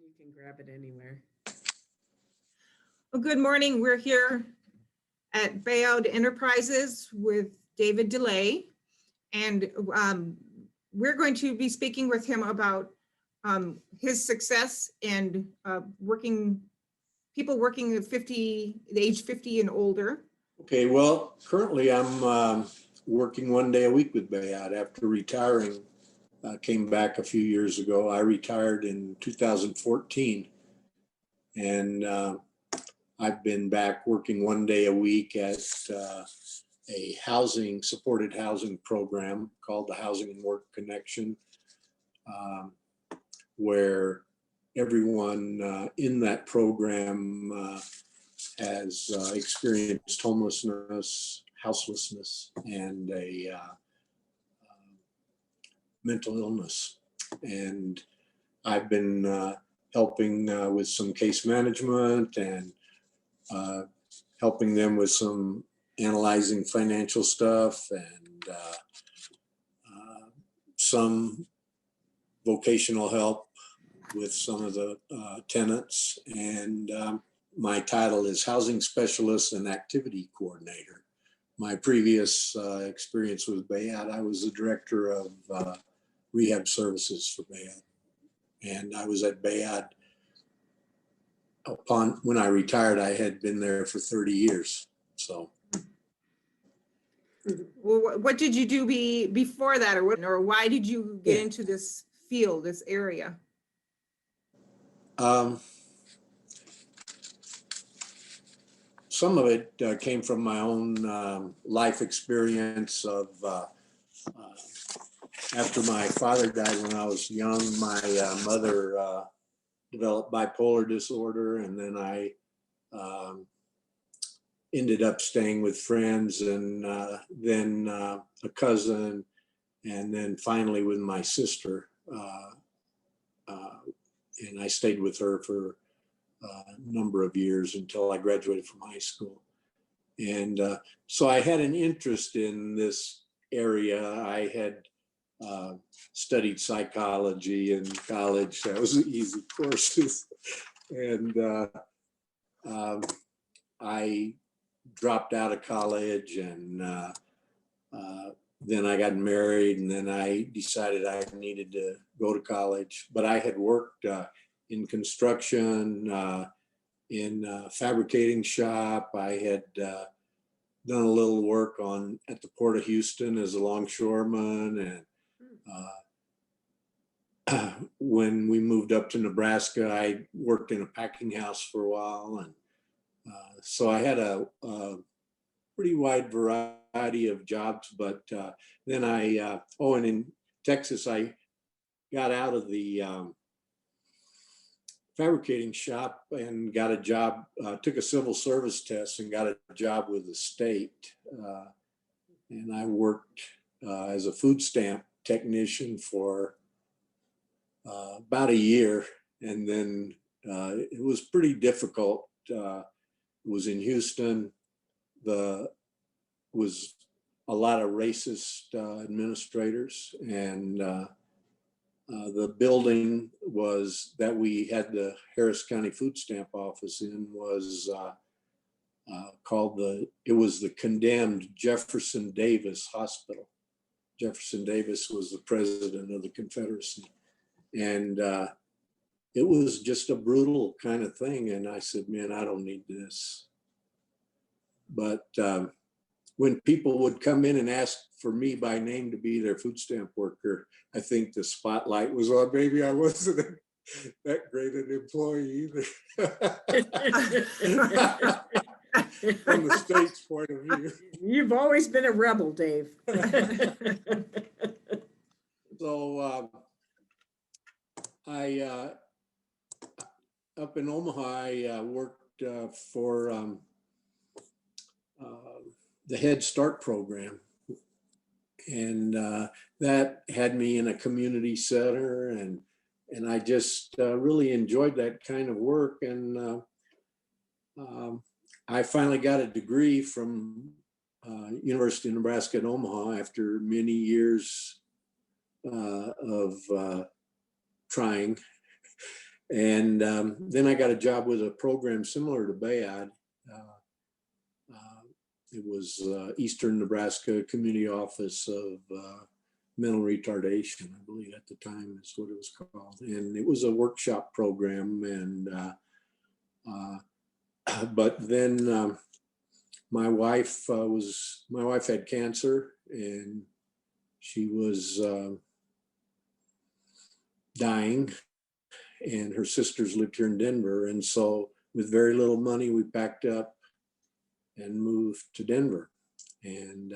You can grab it anywhere. Well, good morning. We're here at Bayaud Enterprises with David DeLay, and we're going to be speaking with him about his success and people working at the age 50 and older. Okay, well, currently I'm working 1 day a week with Bayaud after retiring. Came back a few years ago. I retired in 2014, and I've been back working 1 day a week at a supported housing program called the Housing and Work Connection, where everyone in that program has experienced homelessness, houselessness, and a mental illness. And I've been helping with some case management and helping them with some analyzing financial stuff and some vocational help with some of the tenants. And my title is Housing Specialist and Activity Coordinator. My previous experience with Bayaud, I was the director of rehab services for Bayaud. And I was at Bayaud when I retired. I had been there for 30 years. So. Well, what did you do before that, or why did you get into this field, this area? Some of it came from my own life experience of after my father died when I was young. My mother developed bipolar disorder, and then I ended up staying with friends, and then a cousin, and then finally with my sister. And I stayed with her for a number of years until I graduated from high school. And so I had an interest in this area. I had studied psychology in college. That was easy courses. And I dropped out of college, and then I got married, and then I decided I needed to go to college. But I had worked in construction, in a fabricating shop. I had done a little work at the Port of Houston as a longshoreman. And when we moved up to Nebraska, I worked in a packing house for a while. And so I had a pretty wide variety of jobs. But then and in Texas, I got out of the fabricating shop and got a job, took a civil service test and got a job with the state. And I worked as a food stamp technician for about a year. And then it was pretty difficult. It was in Houston. Was a lot of racist administrators, and the building that we had the Harris County Food Stamp Office in was called it was the condemned Jefferson Davis Hospital. Jefferson Davis was the president of the Confederacy. And it was just a brutal kind of thing. And I said, man, I don't need this. But when people would come in and ask for me by name to be their food stamp worker, I think the spotlight was on. Maybe I wasn't that great an employee either. From the state's point of view. You've always been a rebel, Dave. So I up in Omaha, I worked for the Head Start program, and that had me in a community center, and I just really enjoyed that kind of work. And I finally got a degree from University of Nebraska at Omaha after many years of trying. And then I got a job with a program similar to Bayaud. It was Eastern Nebraska Community Office of Mental Retardation, I believe at the time is what it was called. And it was a workshop program. And but then my wife had cancer, and she was dying, and her sisters lived here in Denver. And so with very little money, we packed up and moved to Denver. And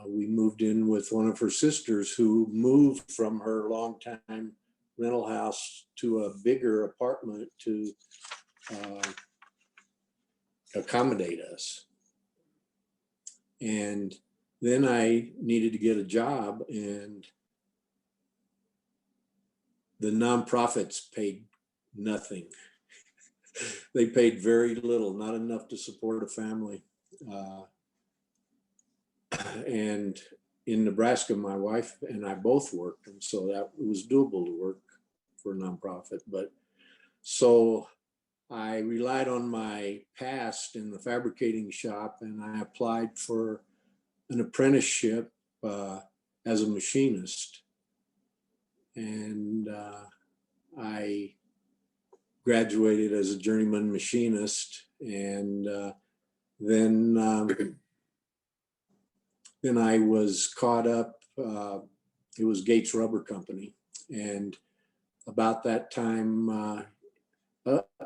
we moved in with one of her sisters who moved from her longtime rental house to a bigger apartment to accommodate us. And then I needed to get a job, and the nonprofits paid nothing. They paid very little, not enough to support a family. And in Nebraska, my wife and I both worked, and so that it was doable to work for a nonprofit. But so I relied on my past in the fabricating shop, and I applied for an apprenticeship as a machinist. And I graduated as a journeyman machinist, and then I was caught up. It was Gates Rubber Company, and about that time,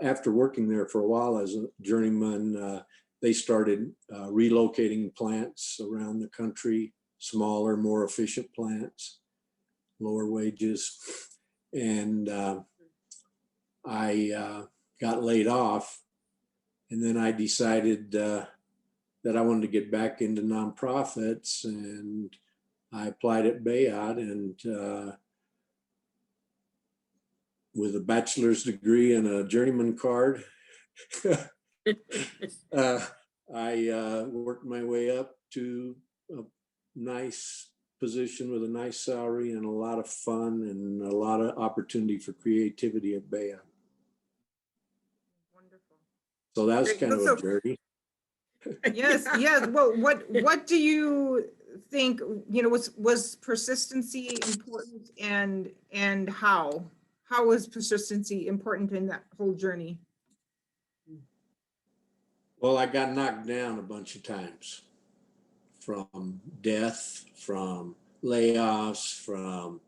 after working there for a while as a journeyman, they started relocating plants around the country, smaller, more efficient plants, lower wages, and I got laid off. And then I decided that I wanted to get back into nonprofits, and I applied at Bayaud, and with a bachelor's degree and a journeyman card, I worked my way up to a nice position with a nice salary and a lot of fun and a lot of opportunity for creativity at Bayaud. Wonderful. So that was kind of a journey. Yes, yes. Well, what do you think, was persistency important, and how was persistency important in that whole journey? Well, I got knocked down a bunch of times from death, from layoffs, from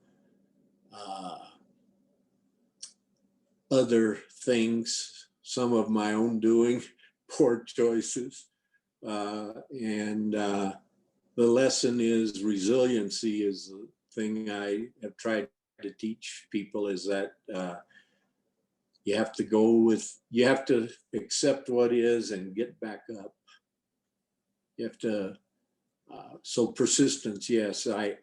other things, some of my own doing, poor choices. And the lesson is resiliency is the thing I have tried to teach people, is that you have to accept what is and get back up. You have to, so persistence, yes, I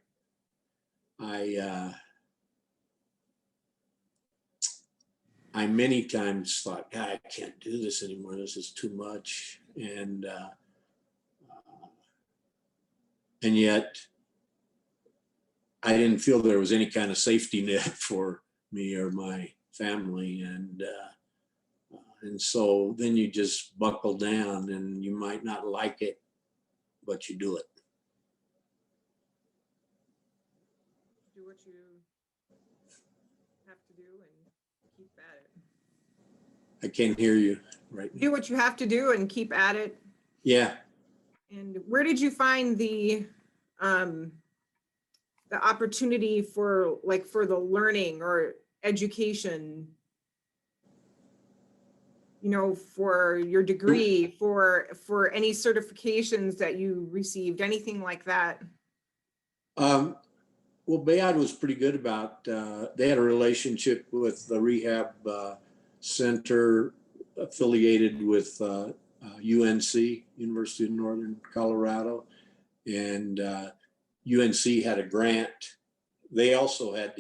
many times thought, God, I can't do this anymore. This is too much. And yet I didn't feel there was any kind of safety net for me or my family. And so then you just buckle down, and you might not like it, but you do it. Do what you have to do and keep at it. I can't hear you right now. Do what you have to do and keep at it. Yeah. And where did you find the opportunity for the learning or education, for your degree, for any certifications that you received, anything like that? Well, Bayaud was pretty good about, they had a relationship with the rehab center affiliated with UNC, University of Northern Colorado. And UNC had a grant. They also had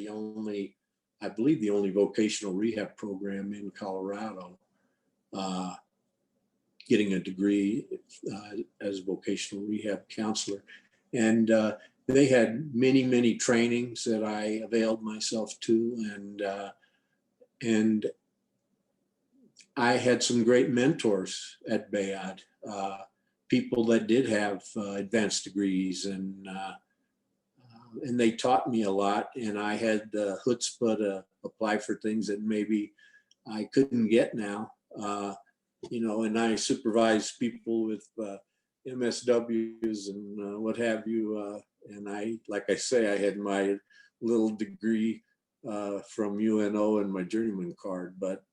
I believe the only vocational rehab program in Colorado, getting a degree as a vocational rehab counselor. And they had many, many trainings that I availed myself to. And I had some great mentors at Bayaud, people that did have advanced degrees, and they taught me a lot. And I had the chutzpah to apply for things that maybe I couldn't get now. And I supervised people with MSWs and what have you. And like I say, I had my little degree from UNO and my journeyman card, but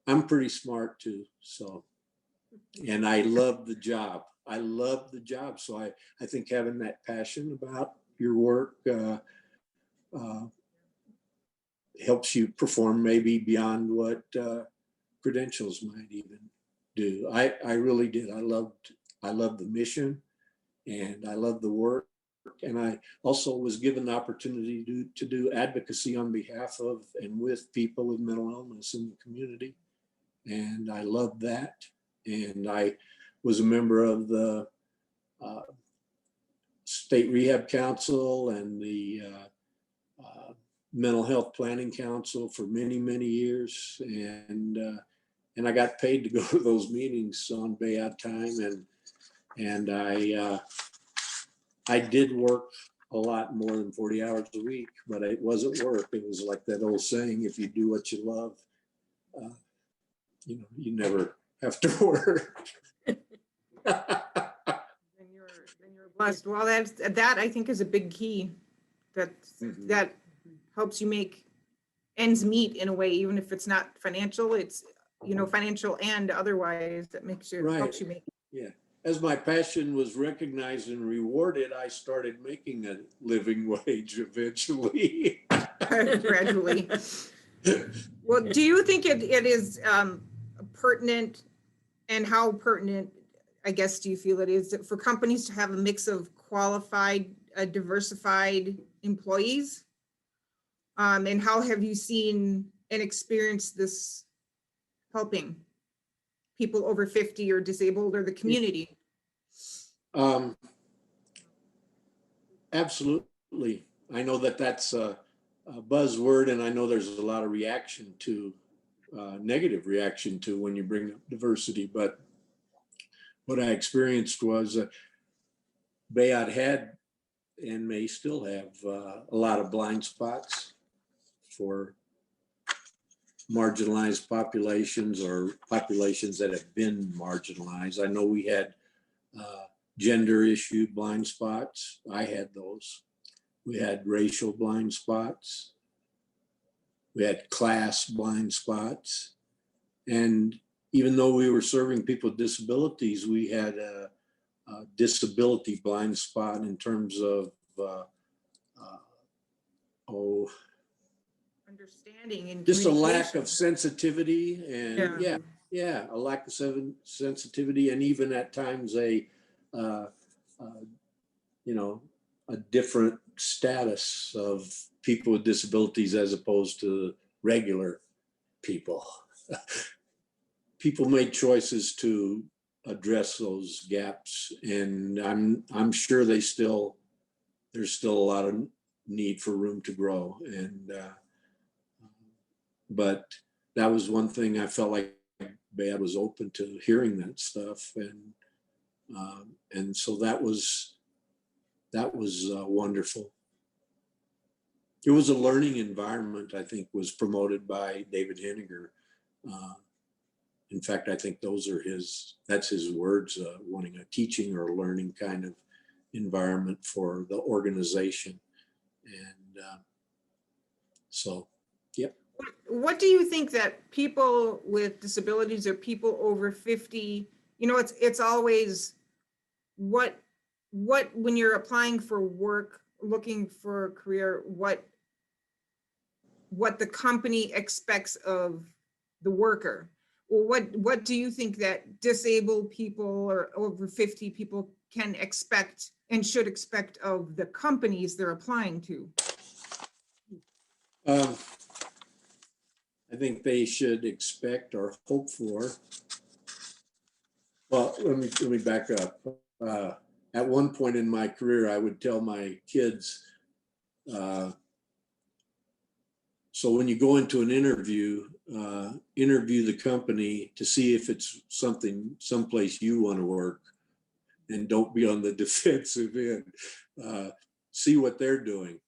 I'm pretty smart too. So, and I love the job. I love the job. So I think having that passion about your work helps you perform maybe beyond what credentials might even do. I really did. I loved the mission, and I loved the work. And I also was given the opportunity to do advocacy on behalf of and with people with mental illness in the community. And I loved that. And I was a member of the State Rehab Council and the Mental Health Planning Council for many, many years. And I got paid to go to those meetings on Bayaud time. And I did work a lot more than 40 hours a week, but it wasn't work. It was like that old saying, if you do what you love, you never have to work. Then you're blessed. Well, that I think is a big key that helps you make ends meet in a way, even if it's not financial, it's, financial and otherwise, that makes you, helps you make. Yeah. As my passion was recognized and rewarded, I started making a living wage eventually. Gradually. Well, do you think it is pertinent, and how pertinent, I guess, do you feel it is for companies to have a mix of qualified, diversified employees? And how have you seen and experienced this helping people over 50 or disabled or the community? Absolutely. I know that's a buzzword, and I know there's a lot of reaction to, negative reaction to when you bring up diversity. But what I experienced was Bayaud had and may still have a lot of blind spots for marginalized populations or populations that have been marginalized. I know we had gender issue blind spots. I had those. We had racial blind spots. We had class blind spots. And even though we were serving people with disabilities, we had a disability blind spot in terms of Understanding and just a lack of sensitivity, and a lack of sensitivity, and even at times a different status of people with disabilities as opposed to regular people. People made choices to address those gaps, and I'm sure there's still a lot of need for room to grow. And but that was one thing I felt like Bayaud was open to hearing that stuff, and so that was wonderful. It was a learning environment, I think, was promoted by David Henniger. In fact, I think that's his words, wanting a teaching or learning kind of environment for the organization. And so, yep. What do you think that people with disabilities or people over 50, it's always what when you're applying for work, looking for a career, what the company expects of the worker? Well, what do you think that disabled people or over 50 people can expect and should expect of the companies they're applying to? I think they should expect or hope for. Well, let me back up. At one point in my career, I would tell my kids, So when you go into an interview, interview the company to see if it's someplace you want to work, and don't be on the defensive end. See what they're doing,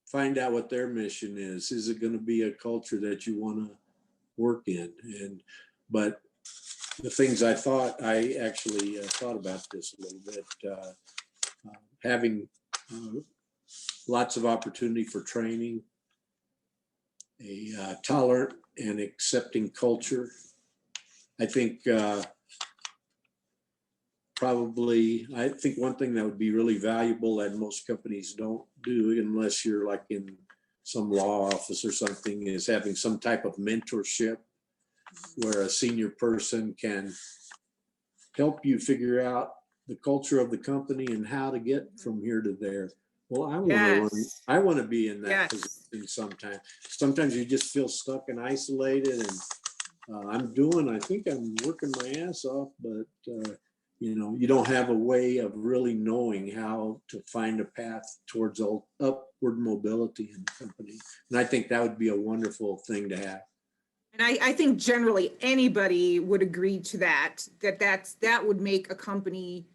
find out what their mission is. Is it going to be a culture that you want to work in? But the things I actually thought about this a little bit, having lots of opportunity for training, a tolerant and accepting culture. I think I think one thing that would be really valuable that most companies don't do, unless you're like in some law office or something, is having some type of mentorship where a senior person can help you figure out the culture of the company and how to get from here to there. Well, I want to be in that position sometimes. Sometimes you just feel stuck and isolated, and I think I'm working my ass off, but you don't have a way of really knowing how to find a path towards upward mobility in the company. And I think that would be a wonderful thing to have. And I think generally anybody would agree to that would make a company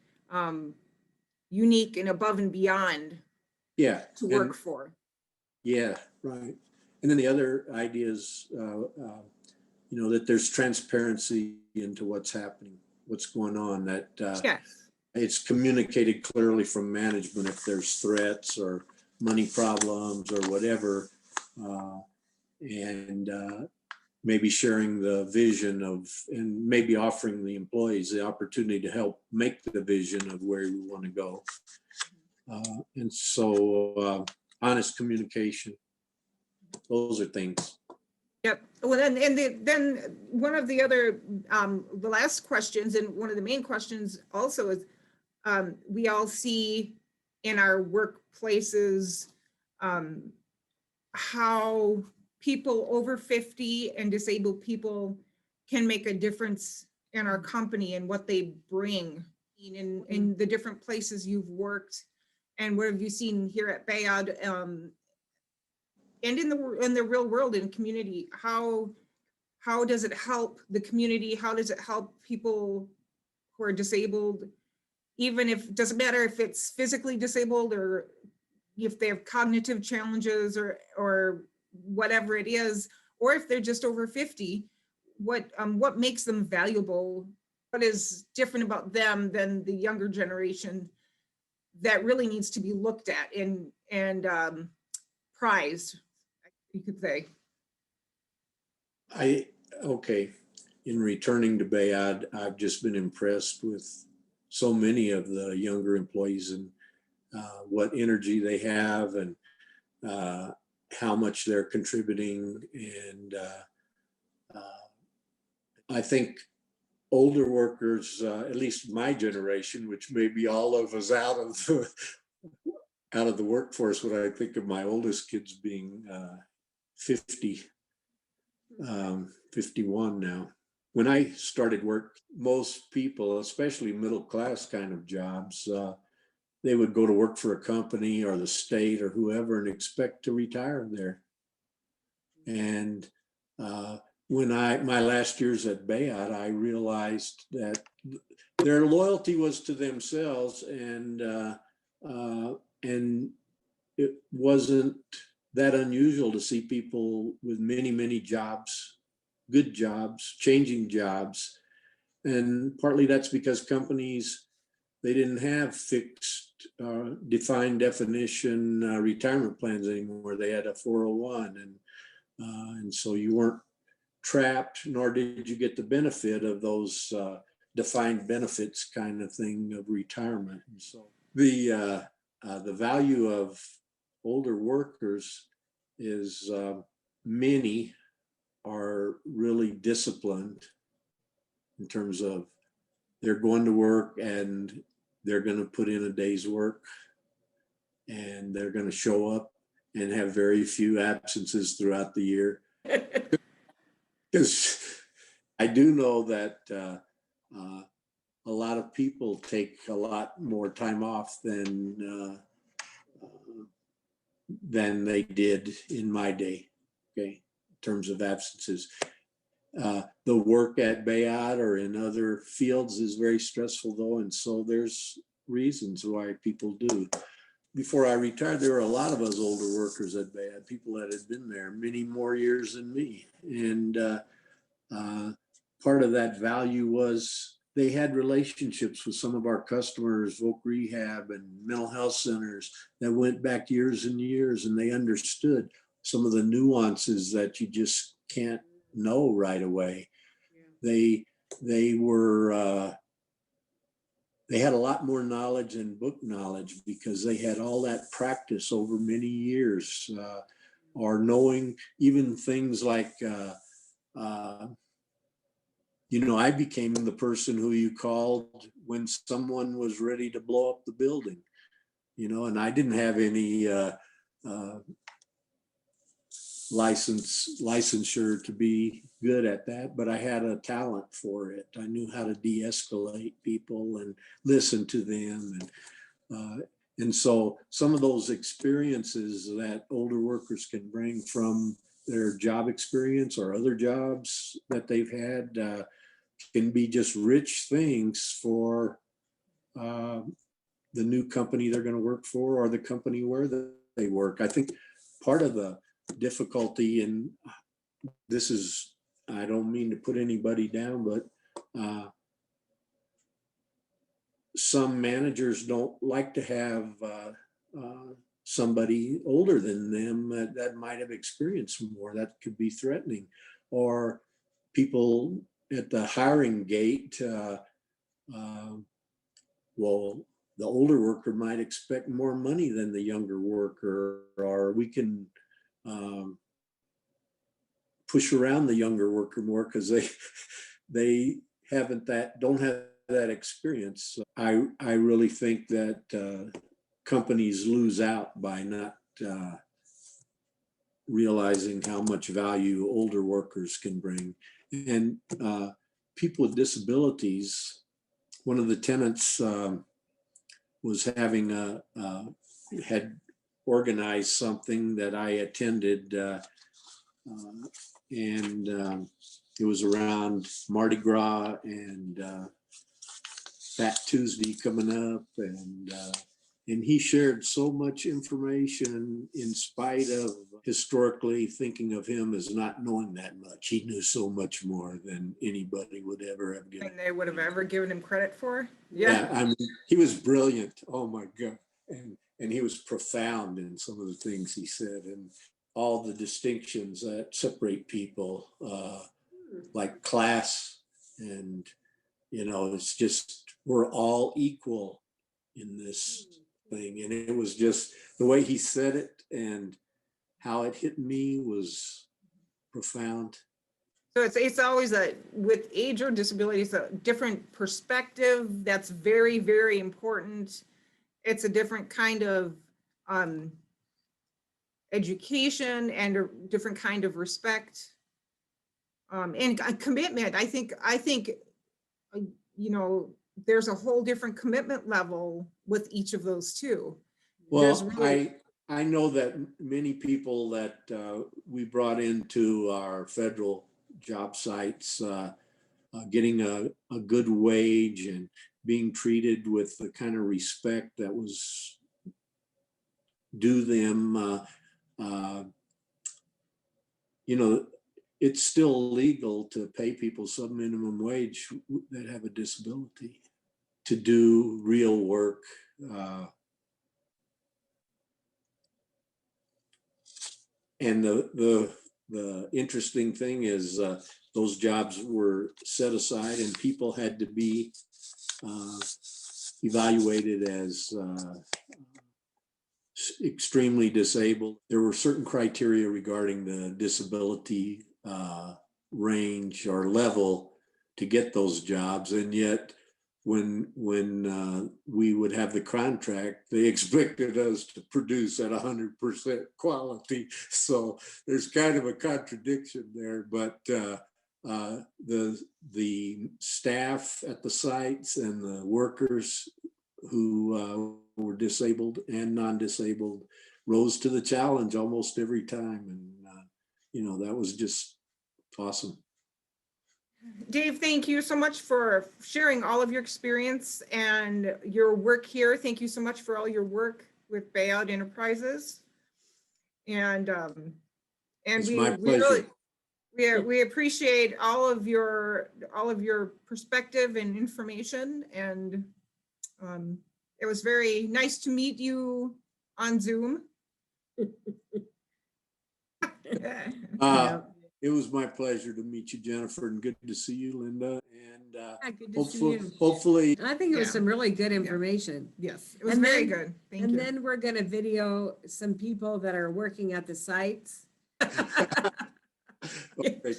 unique and above and beyond to work for. Yeah, right. And then the other idea is, that there's transparency into what's happening, what's going on, that it's communicated clearly from management if there's threats or money problems or whatever, and maybe sharing the vision and maybe offering the employees the opportunity to help make the vision of where we want to go. And so honest communication, those are things. Yep. Well, then one of the other, the last questions, and one of the main questions also is, we all see in our workplaces how people over 50 and disabled people can make a difference in our company and what they bring in the different places you've worked. And what have you seen here at Bayaud, and in the real world, in community? How does it help the community? How does it help people who are disabled? Even if it doesn't matter if it's physically disabled or if they have cognitive challenges or whatever it is, or if they're just over 50, what makes them valuable? What is different about them than the younger generation that really needs to be looked at and prized, you could say? In returning to Bayaud, I've just been impressed with so many of the younger employees and what energy they have and how much they're contributing. And I think older workers, at least my generation, which may be all of us out of the workforce, when I think of my oldest kids being 50, 51 now. When I started work, most people, especially middle class kind of jobs, they would go to work for a company or the state or whoever and expect to retire there. And when my last years at Bayaud, I realized that their loyalty was to themselves, and it wasn't that unusual to see people with many, many jobs, good jobs, changing jobs. And partly that's because companies, they didn't have fixed, defined definition retirement plans anymore. They had a 401, and so you weren't trapped, nor did you get the benefit of those defined benefits kind of thing of retirement. And so the value of older workers is many are really disciplined in terms of they're going to work and they're going to put in a day's work and they're going to show up and have very few absences throughout the year. Because I do know that a lot of people take a lot more time off than they did in my day. okay, in terms of absences. The work at Bayaud or in other fields is very stressful though, and so there's reasons why people do. Before I retired, there were a lot of us older workers at Bayaud, people that had been there many more years than me. And part of that value was they had relationships with some of our customers, voc rehab and mental health centers that went back years and years, and they understood some of the nuances that you just can't know right away. Yeah. They were they had a lot more knowledge and book knowledge because they had all that practice over many years, or knowing even things like I became the person who you called when someone was ready to blow up the building, and I didn't have any licensure to be good at that, but I had a talent for it. I knew how to de-escalate people and listen to them. And so some of those experiences that older workers can bring from their job experience or other jobs that they've had can be just rich things for the new company they're going to work for or the company where they work. I think part of the difficulty, and this is, I don't mean to put anybody down, but some managers don't like to have somebody older than them that might have experienced more. That could be threatening. Or people at the hiring gate, well, the older worker might expect more money than the younger worker, or we can push around the younger worker more because they don't have that experience. I really think that companies lose out by not realizing how much value older workers can bring. And people with disabilities, one of the tenants was had organized something that I attended, and it was around Mardi Gras and Fat Tuesday coming up, and he shared so much information in spite of historically thinking of him as not knowing that much. He knew so much more than anybody would ever have given. And they would have ever given him credit for. Yeah, I mean, he was brilliant. Oh my God. And he was profound in some of the things he said, and all the distinctions that separate people, like class, and it's just, we're all equal in this thing. And it was just the way he said it and how it hit me was profound. So it's always with age or disability, it's a different perspective. That's very, very important. It's a different kind of education and a different kind of respect and commitment. I think there's a whole different commitment level with each of those two. Well, really... I know that many people that we brought into our federal job sites, getting a good wage and being treated with the kind of respect that was due them, it's still legal to pay people sub-minimum wage that have a disability to do real work. And the interesting thing is those jobs were set aside and people had to be evaluated as extremely disabled. There were certain criteria regarding the disability range or level to get those jobs, and yet when we would have the contract, they expected us to produce at 100% quality. So there's kind of a contradiction there, but the staff at the sites and the workers who were disabled and non-disabled rose to the challenge almost every time. And that was just awesome. Dave, thank you so much for sharing all of your experience and your work here. Thank you so much for all your work with Bayaud Enterprises. And It's we my really pleasure. we appreciate all of your perspective and information. And it was very nice to meet you on Zoom. Uh, It was my pleasure to meet you, Jennifer, and good to see you, Linda. And Yeah, good to see you. hopefully, I think it was Yeah. some really good information. Yes, it was And very then- good. Thank And you. then we're gonna video some people that are working at the sites. thank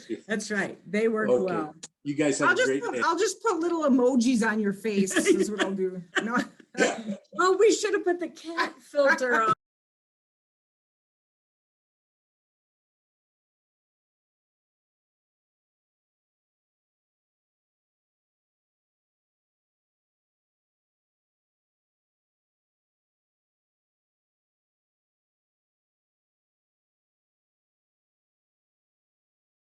you. That's right. They work Okay. well. You guys have a great day. I'll just put little emojis on your face. Is what I'll do. No. Oh, we should have put the cat filter on.